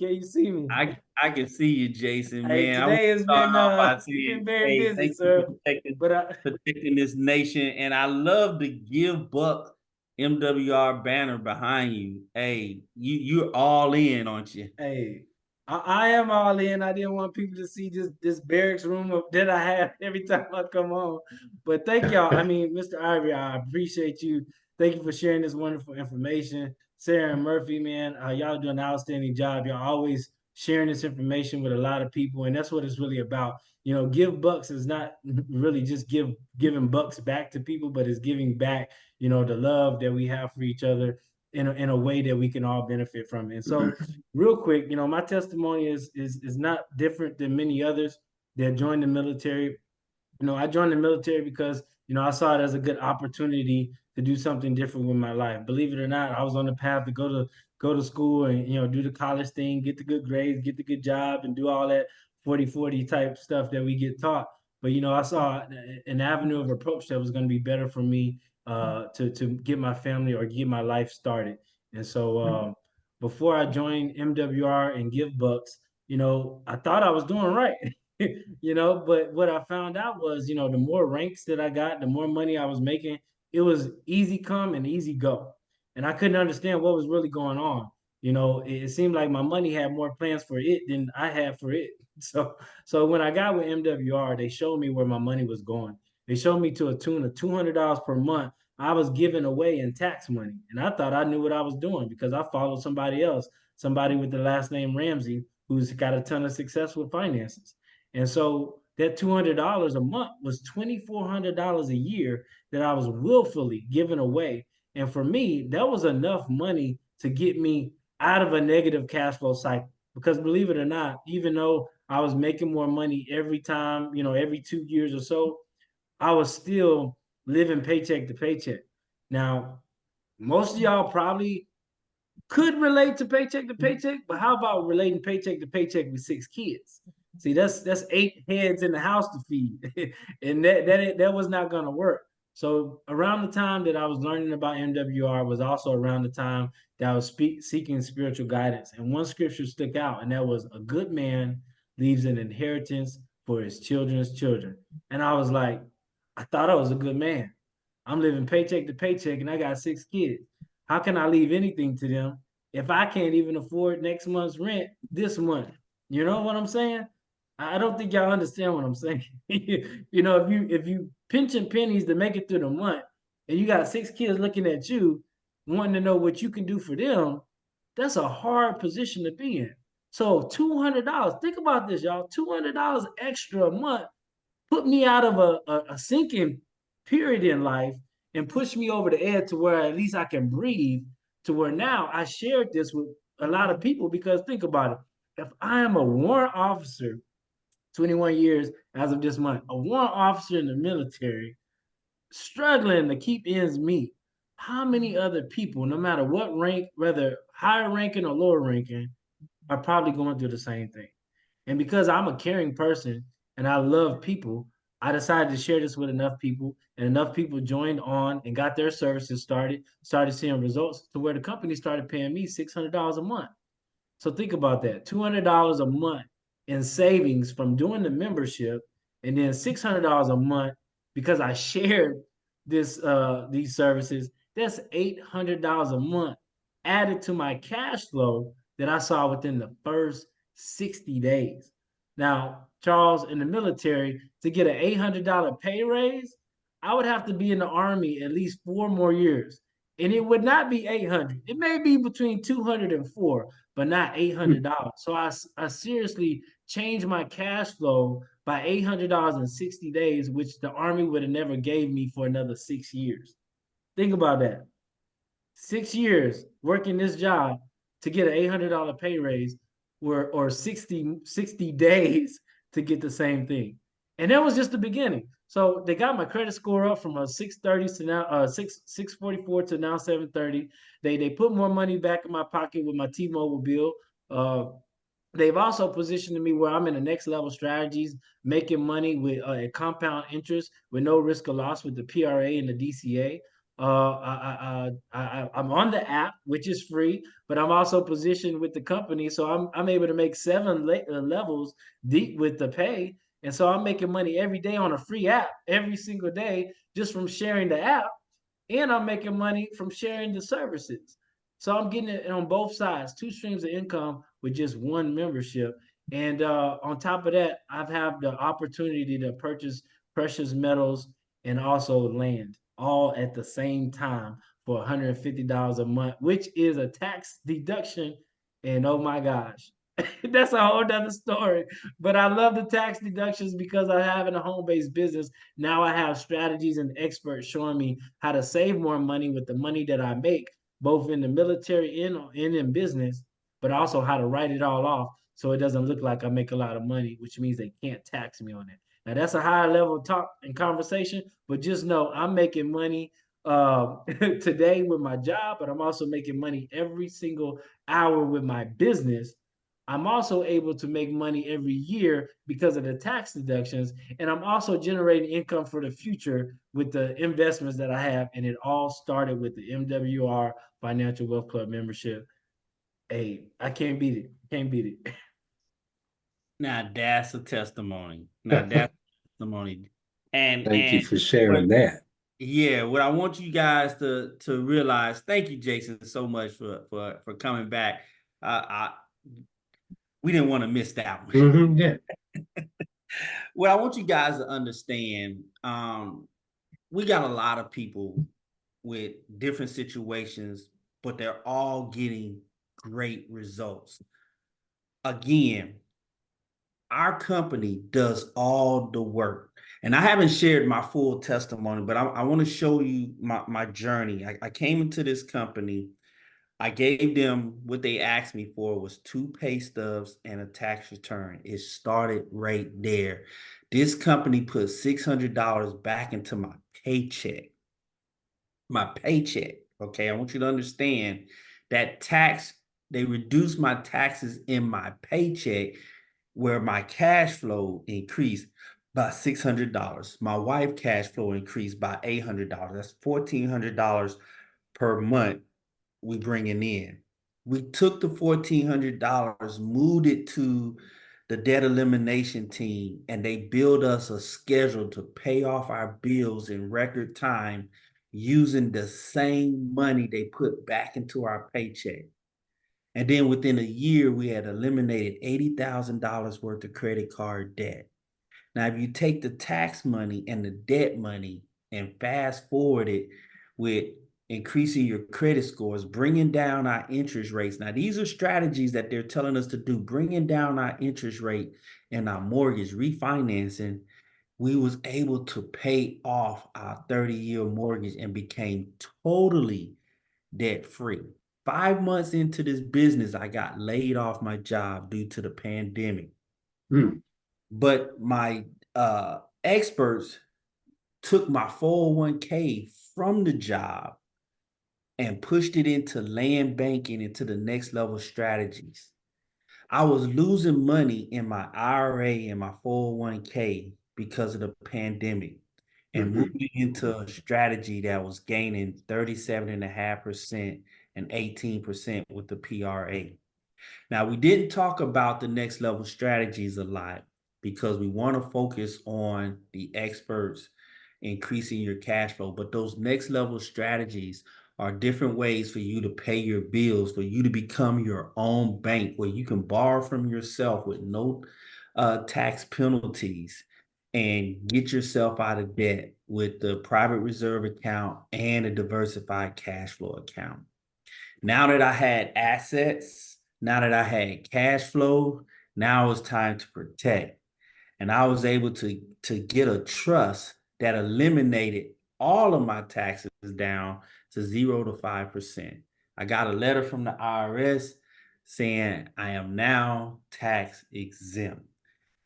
A: I can see you, Jason,
E: Hey,
A: man. I want
E: today
A: to
E: has
A: start
E: been
A: off by
E: you've been
A: saying,
E: very
A: hey,
E: busy,
A: thank you
E: sir.
A: for
E: But
A: protecting this nation. And I love the Give Buck MWR banner behind you. Hey, you're all in, aren't you?
E: hey, I am all in. I didn't want people to see this barracks room that I have every time I come home. But thank y'all. I mean, Mr. Ivory, I appreciate you. Thank you for sharing this wonderful information. Sarah and Murphy, man, y'all do an outstanding job. Y'all always sharing this information with a lot of people, and that's what it's really about. You know, Give Bucks is not really just giving bucks back to people, but it's giving back, you know, the love that we have for each other in a way that we can all benefit from it. And so real quick, you know, my testimony is not different than many others that joined the military. You know, I joined the military because, you know, I saw it as a good opportunity to do something different with my life. Believe it or not, I was on the path to go to school and, you know, do the college thing, get the good grades, get the good job, and do all that 40-40 type stuff that we get taught. But, you know, I saw an avenue of approach that was going to be better for me to get my family or get my life started. And so before I joined MWR and Give Bucks, you know, I thought I was doing right. You know, but what I found out was, you know, the more ranks that I got, the more money I was making, it was easy come and easy go. And I couldn't understand what was really going on. You know, it seemed like my money had more plans for it than I had for it. So when I got with MWR, they showed me where my money was going. They showed me to a tune of $200 per month I was giving away in tax money. And I thought I knew what I was doing because I followed somebody else, somebody with the last name Ramsey, who's got a ton of success with finances. And so that $200 a month was $2,400 a year that I was willfully giving away. And for me, that was enough money to get me out of a negative cash flow cycle. Because believe it or not, even though I was making more money every time, you know, every 2 years or so, I was still living paycheck to paycheck. Now, most of y'all probably could relate to paycheck, but how about relating paycheck to paycheck with 6 kids? See, that's 8 heads in the house to feed, and that was not gonna work. So around the time that I was learning about MWR was also around the time that I was seeking spiritual guidance, and one scripture stuck out, and that was a good man leaves an inheritance for his children's children. And I was like, I thought I was a good man. I'm living paycheck to paycheck, and I got 6 kids. How can I leave anything to them if I can't even afford next month's rent this month? You know what I'm saying? I don't think y'all understand what I'm saying. You know, if you pinching pennies to make it through the month, and you got 6 kids looking at you, wanting to know what you can do for them, that's a hard position to be in. So $200. Think about this, y'all. $200 extra a month put me out of a sinking period in life and pushed me over the edge to where at least I can breathe, to where now I shared this with a lot of people. Because think about it. If I am a warrant officer, 21 years as of this month, a warrant officer in the military, struggling to keep ends meet, how many other people, no matter what rank, whether higher ranking or lower ranking, are probably going through the same thing? And because I'm a caring person and I love people, I decided to share this with enough people, and enough people joined on and got their services started seeing results to where the company started paying me $600 a month. So think about that, $200 a month in savings from doing the membership, and then $600 a month because I shared these services. That's $800 a month added to my cash flow that I saw within the first 60 days. Now, Charles, in the military, to get an $800 pay raise, I would have to be in the Army at least 4 more years. and it would not be 800. It may be between 200 and 4, but not $800. So I seriously changed my cash flow by $800 in 60 days, which the Army would have never gave me for another 6 years. Think about that. 6 years working this job to get an $800 pay raise, or 60 days to get the same thing. And that was just the beginning. So they got my credit score up from a 630 to now 644 to now 730. They put more money back in my pocket with my T-Mobile bill. They've also positioned me where I'm in the next level strategies, making money with a compound interest with no risk of loss with the PRA and the DCA. I'm on the app, which is free, but I'm also positioned with the company, so I'm able to make 7 levels deep with the pay, and so I'm making money every day on a free app every single day just from sharing the app, and I'm making money from sharing the services. So I'm getting it on both sides, 2 streams of income with just 1 membership. And on top of that, I've had the opportunity to purchase precious metals and also land all at the same time for $150 a month, which is a tax deduction. And oh my gosh, that's a whole nother story. But I love the tax deductions because I have in a home-based business. Now I have strategies and experts showing me how to save more money with the money that I make, both in the military and in business, but also how to write it all off so it doesn't look like I make a lot of money, which means they can't tax me on it. Now that's a higher level talk and conversation, but just know I'm making money today with my job, but I'm also making money every single hour with my business. I'm also able to make money every year because of the tax deductions, and I'm also generating income for the future with the investments that I have. And it all started with the MWR Financial Wealth Club membership. Hey, I can't beat it. Can't beat it.
A: Now that's a testimony. Now that's a testimony.
F: Thank you
A: And
F: for sharing
A: what,
F: that.
A: yeah, what I want you guys to realize, thank you, Jason, so much for coming back. We didn't want to miss that one.
F: Yeah.
A: What I want you guys to understand, we got a lot of people with different situations, but they're all getting great results. Again, our company does all the work. And I haven't shared my full testimony, but I want to show you my journey. I came into this company. I gave them what they asked me for was 2 pay stubs and a tax return. It started right there. This company put $600 back into my paycheck. My paycheck. Okay, I want you to understand that they reduced my taxes in my paycheck where my cash flow increased by $600. My wife cash flow increased by $800. That's $1,400 per month we bringing in. We took the $1,400, moved it to the debt elimination team, and they built us a schedule to pay off our bills in record time using the same money they put back into our paycheck. And then within a year, we had eliminated $80,000 worth of credit card debt. Now, if you take the tax money and the debt money and fast forward it with increasing your credit scores, bringing down our interest rates. Now, these are strategies that they're telling us to do, bringing down our interest rate and our mortgage refinancing. We was able to pay off our 30-year mortgage and became totally debt-free. 5 months into this business, I got laid off my job due to the pandemic. But my experts took my 401k from the job and pushed it into land banking, into the next level strategies. I was losing money in my IRA and my 401k because of the pandemic and moving into a strategy that was gaining 37.5% and 18% with the PRA. Now, we didn't talk about the next level strategies a lot because we want to focus on the experts increasing your cash flow, but those next level strategies are different ways for you to pay your bills, for you to become your own bank where you can borrow from yourself with no tax penalties. and get yourself out of debt with the private reserve account and a diversified cash flow account. Now that I had assets, now that I had cash flow, now it was time to protect. And I was able to get a trust that eliminated all of my taxes down to 0 to 5%. I got a letter from the IRS saying I am now tax exempt,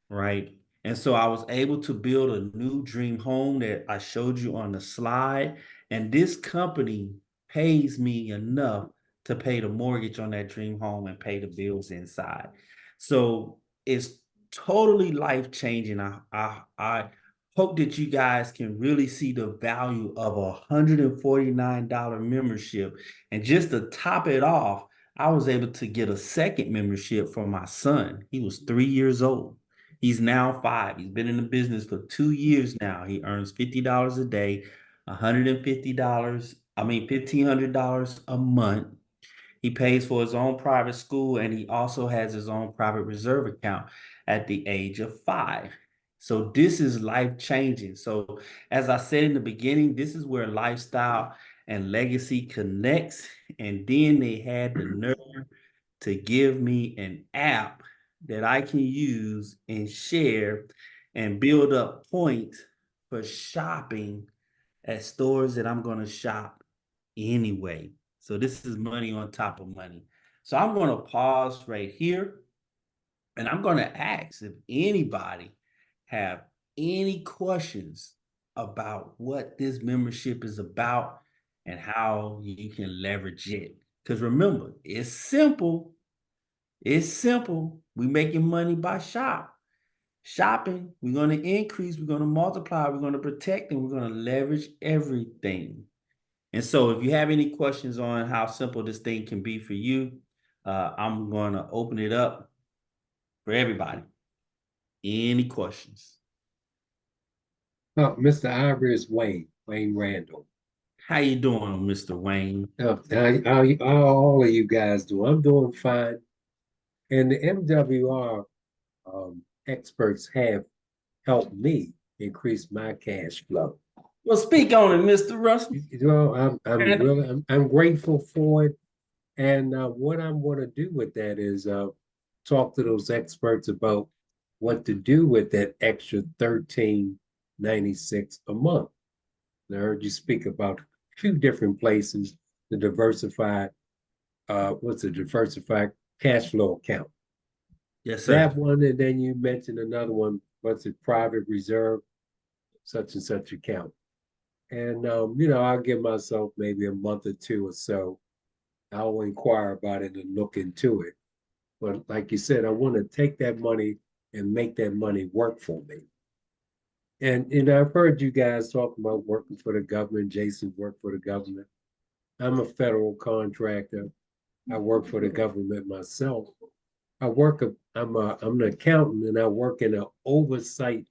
A: right? And so I was able to build a new dream home that I showed you on the slide. And this company pays me enough to pay the mortgage on that dream home and pay the bills inside. So it's totally life changing. I hope that you guys can really see the value of a $149 membership. And just to top it off, I was able to get a second membership for my son. He was 3 years old. He's now 5. He's been in the business for 2 years now. He earns $50 a day, $150 a month. He pays for his own private school, and he also has his own private reserve account at the age of 5. So this is life changing. So as I said in the beginning, this is where lifestyle and legacy connects. And then they had the nerve to give me an app that I can use and share and build up points for shopping at stores that I'm going to shop anyway. So this is money on top of money. So I'm going to pause right here, and I'm going to ask if anybody have any questions about what this membership is about and how you can leverage it. Because remember, it's simple. It's simple. We making money by shopping. We're going to increase, we're going to multiply, we're going to protect, and we're going to leverage everything. And so if you have any questions on how simple this thing can be for you, I'm going to open it up for everybody. Any questions?
F: Mr. Ivory is Wayne Randall.
A: How you doing, Mr. Wayne?
F: How all of you guys do? I'm doing fine. And the MWR experts have helped me increase my cash flow.
A: Well, speak on it, Mr. Russell.
F: You know, I'm grateful for it. And what I'm going to do with that is talk to those experts about what to do with that extra $13.96 a month. And I heard you speak about a few different places, the diversified, diversified cash flow account.
A: Yes, sir.
F: That one, and then you mentioned another one, private reserve, such and such account. And, you know, I'll give myself maybe a month or two or so. I'll inquire about it and look into it. But like you said, I want to take that money and make that money work for me. And I've heard you guys talking about working for the government. Jason worked for the government. I'm a federal contractor. I work for the government myself. I'm an accountant, and I work in an oversight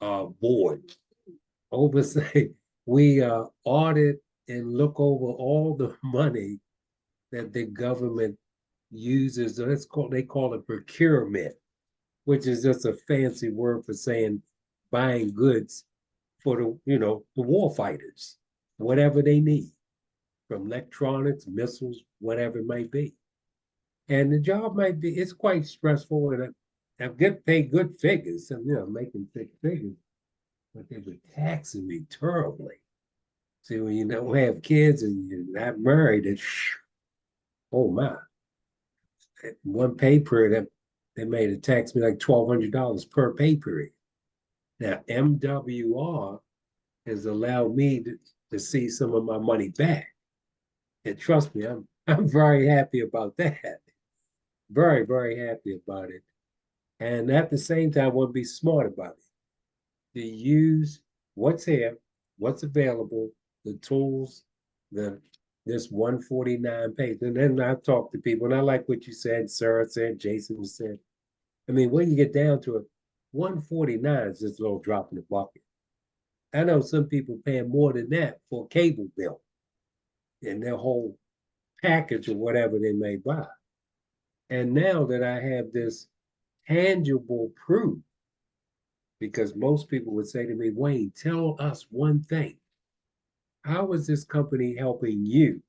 F: board. Oversight. We audit and look over all the money that the government uses. They call it procurement, which is just a fancy word for saying buying goods for the war fighters, whatever they need, from electronics, missiles, whatever it might be. And the job it's quite stressful, and I get paid good figures, and making big figures, but they were taxing me terribly. See, when you don't have kids and you're not married, it's oh my. One pay period, they made it tax me like $1,200 per pay period. Now, MWR has allowed me to see some of my money back. And trust me, I'm very happy about that. Very, very happy about it. And at the same time, I want to be smart about it. To use what's here, what's available, the tools, this 149 page. And then I talk to people, and I like what you said, Sarah said, Jason said. I mean, when you get down to it, 149 is just a little drop in the bucket. I know some people paying more than that for a cable bill and their whole package or whatever they may buy. And now that I have this tangible proof Because most people would say to me, Wayne, tell us one thing. How is this company helping you?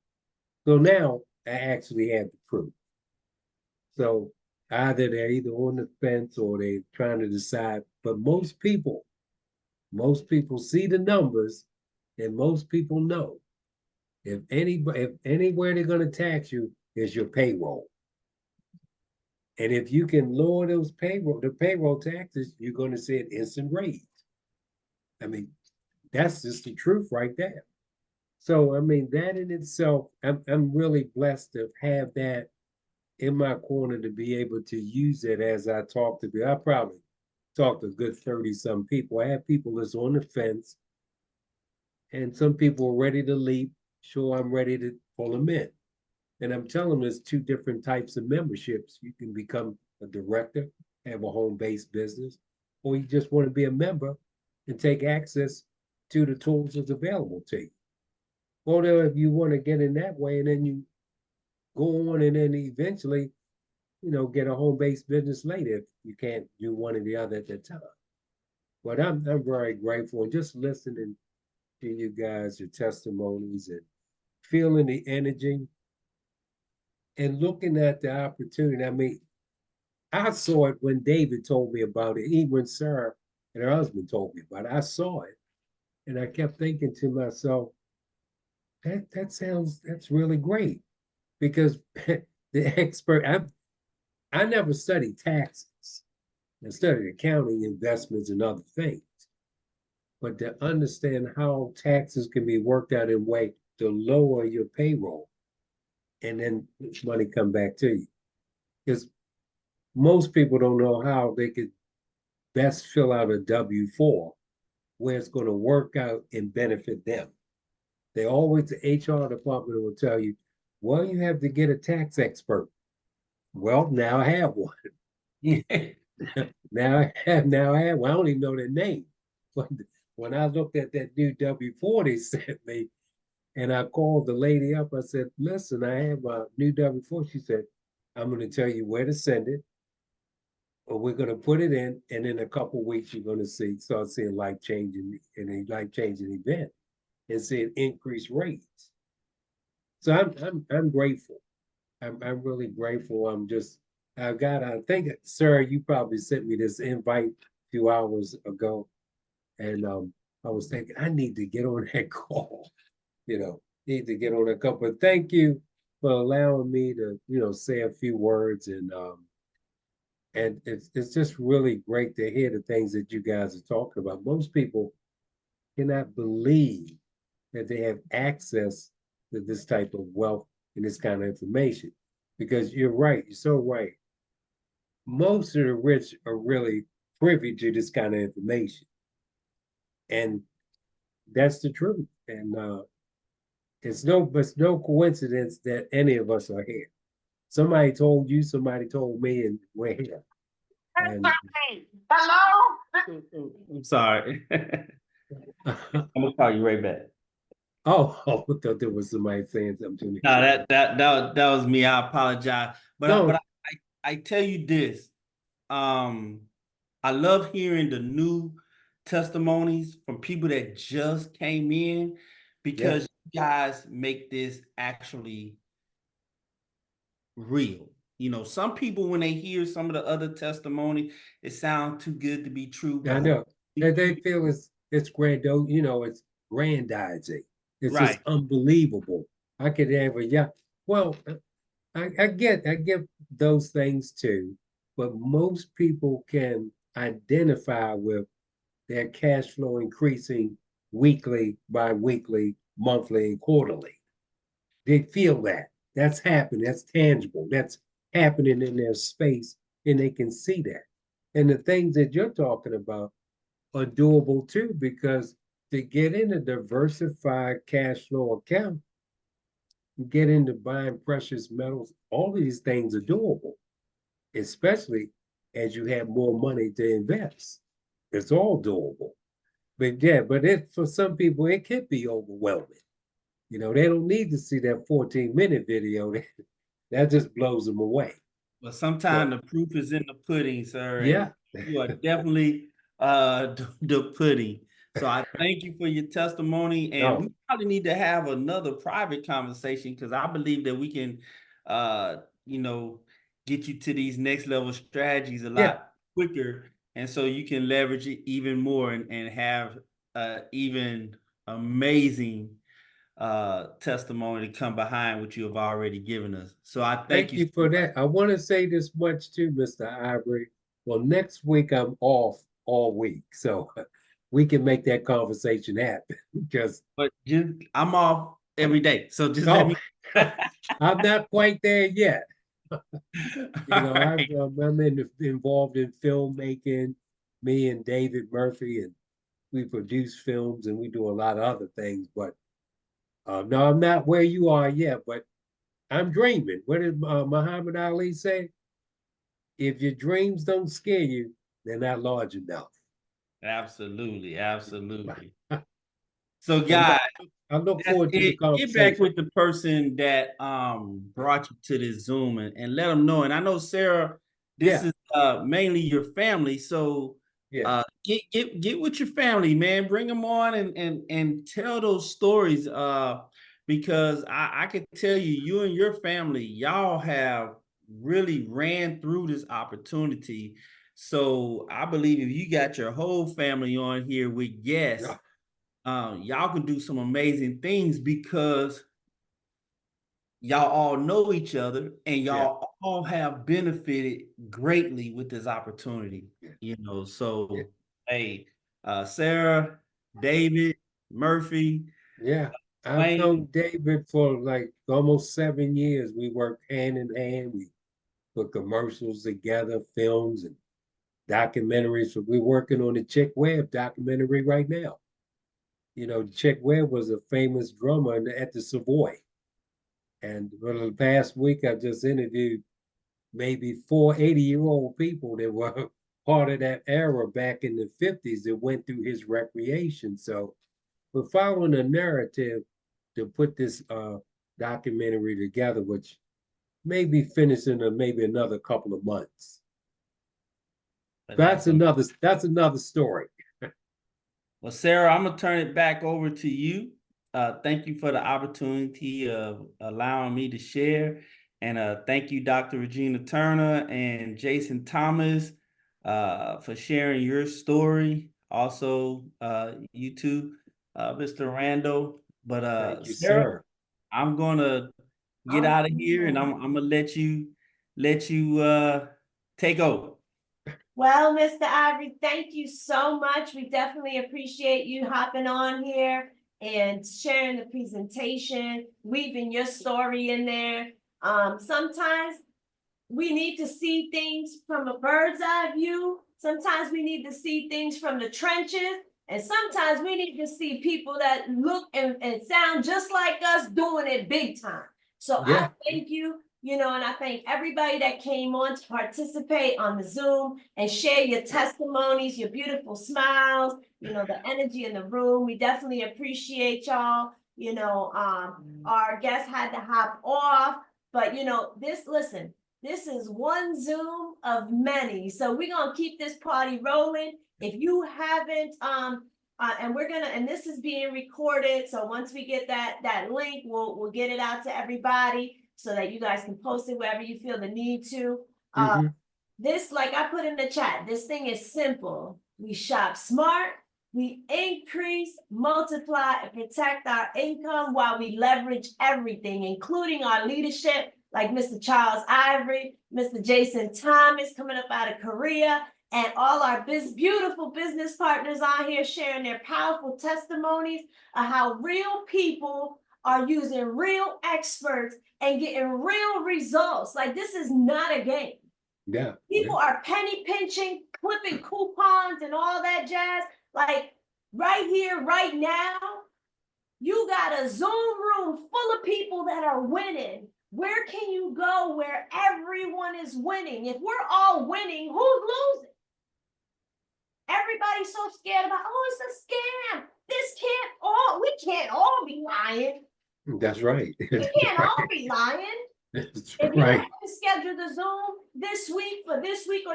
F: So now I actually have the proof. So either they're either on the fence or they're trying to decide. But most people see the numbers, and most people know if anywhere they're going to tax you is your payroll. And if you can lower the payroll taxes, you're going to see an instant raise. I mean, that's just the truth right there. So I mean, that in itself, I'm really blessed to have that in my corner to be able to use it as I talk to people. I probably talked to a good 30-some people. I have people that's on the fence, and some people are ready to leap. Sure, I'm ready to pull them in. And I'm telling them there's two different types of memberships. You can become a director, have a home-based business, or you just want to be a member and take access to the tools that's available to you. Or if you want to get in that way and then you go on and then eventually, get a home-based business later if you can't do one or the other at that time. But I'm very grateful, and just listening to you guys, your testimonies, and feeling the energy and looking at the opportunity. I mean, I saw it when David told me about it, even when Sarah and her husband told me about it. I saw it, and I kept thinking to myself, that's really great, because the expert, I never studied taxes. I studied accounting, investments, and other things. But to understand how taxes can be worked out in a way to lower your payroll, and then money come back to you. Because most people don't know how they could best fill out a W-4 where it's going to work out and benefit them. The HR department will tell you, well, you have to get a tax expert. Well, now I have one. Now I have one. I don't even know their name. But when I looked at that new W-4 they sent me, and I called the lady up, I said, listen, I have a new W-4. She said, I'm going to tell you where to send it, or we're going to put it in, and in a couple of weeks, you're going to start seeing life-changing event and seeing increased rates. So I'm grateful. I'm really grateful. I think, sir, you probably sent me this invite a few hours ago, and I was thinking I need to get on that call. Need to get on a call. But thank you for allowing me to, say a few words, and it's just really great to hear the things that you guys are talking about. Most people cannot believe that they have access to this type of wealth and this kind of information, because you're right. You're so right. Most of the rich are really privy to this kind of information, and that's the truth. And it's no coincidence that any of us are here. Somebody told you, somebody told me, and we're here. And,
A: Hello? I'm sorry. I'm gonna call you right back.
F: I thought there was somebody saying something to me.
A: No, that was me. I apologize. But
F: No.
A: I tell you this. I love hearing the new testimonies from people that just came in, because you guys make this actually real. Some people, when they hear some of the other testimony, it sounds too good to be true.
F: I know. They feel it's it's grandizing. It's
A: Right.
F: just unbelievable. I could have a yacht. Well, I get those things too, but most people can identify with their cash flow increasing weekly, bi-weekly, monthly, and quarterly. They feel that. That's happening. That's tangible. That's happening in their space, and they can see that. And the things that you're talking about are doable too, because to get in a diversified cash flow account, get into buying precious metals, all of these things are doable, especially as you have more money to invest. It's all doable. But for some people, it can be overwhelming. They don't need to see that 14-minute video. That just blows them away.
A: But sometimes the proof is in the pudding, sir.
F: Yeah.
A: You are definitely the pudding. So I thank you for your testimony, and
F: No.
A: we probably need to have another private conversation because I believe that we can, you know, get you to these next level strategies a lot quicker, and so you can leverage it even more and have even amazing testimony to come behind what you have already given us. So I thank
F: Thank
A: you
F: you
A: so
F: for
A: much.
F: that. I want to say this much too, Mr. Ivory. Well, next week I'm off all week, so we can make that conversation happen because
A: But just I'm off every day, so just let
F: oh,
A: me.
F: I'm not quite there yet. You know,
A: Alright.
F: I'm involved in filmmaking, me and David Murphy, and we produce films and we do a lot of other things. But no, I'm not where you are yet, but I'm dreaming. What did Muhammad Ali say? If your dreams don't scare you, they're not large enough.
A: Absolutely, absolutely. So,
F: So no,
A: guys,
F: I look
A: that's
F: forward to the
A: it. Get back
F: conversation.
A: with the person that brought you to this Zoom and let them know. And I know, Sarah, this
F: Yeah,
A: is mainly your family. So
F: yeah,
A: get with your family, man. Bring them on and tell those stories. Because I can tell you, you and your family, y'all have really ran through this opportunity. So I believe if you got your whole family on here with guests,
F: yeah,
A: y'all can do some amazing things because y'all all know each other and
F: yeah,
A: y'all all have benefited greatly with this opportunity,
F: yeah,
A: you know.
F: yeah.
A: So, hey, Sarah, David, Murphy,
F: Yeah. I've
A: Wayne,
F: known David for like almost 7 years. We worked hand in hand. We put commercials together, films and documentaries. So we're working on the Chick Webb documentary right now. You know, Chick Webb was a famous drummer at the Savoy. And for the past week, I just interviewed maybe 4 80-year-old people that were part of that era back in the 50s that went through his recreation. So we're following a narrative to put this documentary together, which may be finished in maybe another couple of months.
A: but
F: That's another story.
A: well, Sarah, I'm gonna turn it back over to you. Thank you for the opportunity of allowing me to share. And thank you, Dr. Regina Turner and Jason Thomas, for sharing your story. Also, you too, Mr. Randall. But
F: Thank you,
A: Sarah,
F: sir.
A: I'm gonna get
B: Oh,
A: out of here and I'm gonna let you take over.
B: well, Mr. Ivory, thank you so much. We definitely appreciate you hopping on here and sharing the presentation, weaving your story in there. Sometimes we need to see things from a bird's eye view. Sometimes we need to see things from the trenches. And sometimes we need to see people that look and sound just like us doing it big time. So
F: Yeah.
B: I thank you, and I thank everybody that came on to participate on the Zoom and share your testimonies, your beautiful smiles, the energy in the room. We definitely appreciate y'all. Our guest had to hop off, but listen, this is one Zoom of many. So we're gonna keep this party rolling. If you haven't, and this is being recorded. So once we get that link, we'll get it out to everybody so that you guys can post it wherever you feel the need to.
F: Mhm.
B: This, like I put in the chat, this thing is simple. We shop smart, we increase, multiply, and protect our income while we leverage everything, including our leadership, like Mr. Charles Ivory, Mr. Jason Thomas coming up out of Korea, and all our beautiful business partners on here sharing their powerful testimonies of how real people are using real experts and getting real results. Like, this is not a game.
F: Yeah.
B: People are penny pinching, clipping coupons and all that jazz. Like, right here, right now, you got a Zoom room full of people that are winning. Where can you go where everyone is winning? If we're all winning, who's losing? Everybody's so scared about, oh, it's a scam. We can't all be lying.
F: That's right.
B: We can't all be lying.
F: That's
B: If you
F: right.
B: have to schedule the Zoom this week or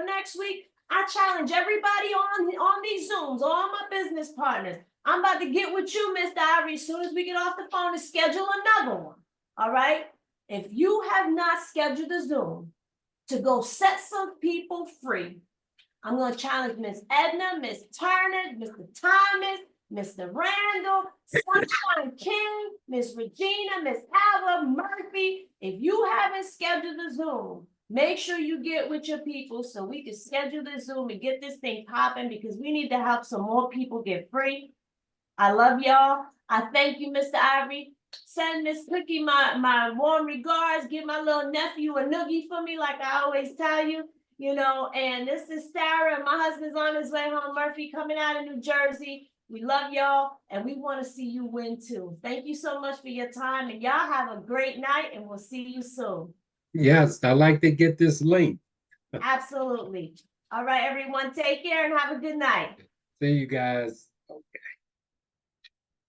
B: next week, I challenge everybody on these Zooms, all my business partners. I'm about to get with you, Mr. Ivory, as soon as we get off the phone and schedule another one. All right? If you have not scheduled a Zoom to go set some people free, I'm going to challenge Miss Edna, Miss Turner, Mr. Thomas, Mr. Randall, Sunshine King, Miss Regina, Miss Alva, Murphy. If you haven't scheduled a Zoom, make sure you get with your people so we can schedule the Zoom and get this thing popping, because we need to help some more people get free. I love y'all. I thank you, Mr. Ivory. Send Miss Cookie my warm regards. Give my little nephew a noogie for me, like I always tell you. You know, and this is Sarah. My husband's on his way home. Murphy coming out of New Jersey. We love y'all, and we want to see you win too. Thank you so much for your time, and y'all have a great night, and we'll see you soon.
F: Yes, I like to get this link.
B: Absolutely. All right, everyone, take care and have a good night.
F: See you guys.